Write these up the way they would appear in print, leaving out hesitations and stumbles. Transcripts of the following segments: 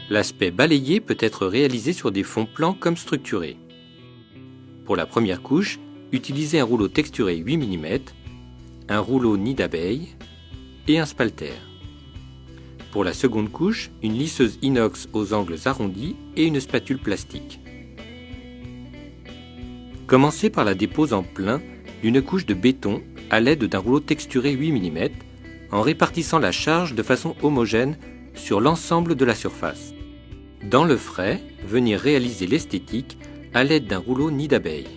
L'aspect balayé peut être réalisé sur des fonds plans comme structurés. Pour la première couche, utilisez un rouleau texturé 8 mm, un rouleau nid d'abeille et un spalter. Pour la seconde couche, une lisseuse inox aux angles arrondis et une spatule plastique. Commencez par la dépose en plein d'une couche de béton à l'aide d'un rouleau texturé 8 mm en répartissant la charge de façon homogène sur l'ensemble de la surface. Dans le frais, venir réaliser l'esthétique à l'aide d'un rouleau nid d'abeille.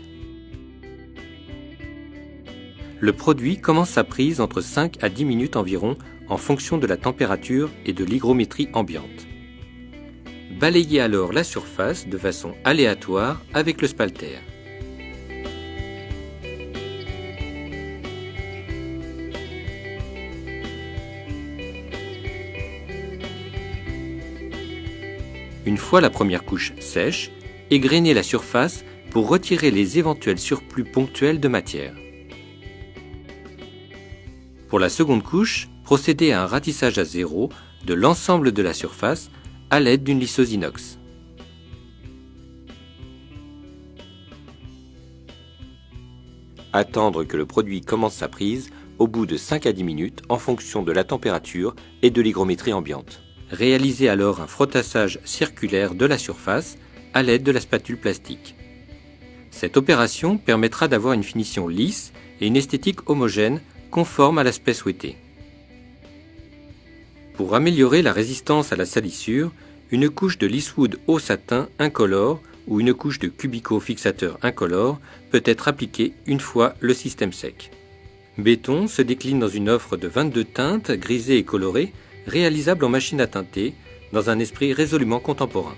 Le produit commence sa prise entre 5 à 10 minutes environ en fonction de la température et de l'hygrométrie ambiante. Balayez alors la surface de façon aléatoire avec le spalter. Une fois la première couche sèche, égrenez la surface pour retirer les éventuels surplus ponctuels de matière. Pour la seconde couche, procédez à un ratissage à zéro de l'ensemble de la surface à l'aide d'une lisseuse inox. Attendre que le produit commence sa prise au bout de 5 à 10 minutes en fonction de la température et de l'hygrométrie ambiante. Réalisez alors un frottassage circulaire de la surface à l'aide de la spatule plastique. Cette opération permettra d'avoir une finition lisse et une esthétique homogène conforme à l'aspect souhaité. Pour améliorer la résistance à la salissure, une couche de lisswood haut satin incolore ou une couche de cubico fixateur incolore peut être appliquée une fois le système sec. Béton se décline dans une offre de 22 teintes grisées et colorées réalisable en machine à teinter dans un esprit résolument contemporain.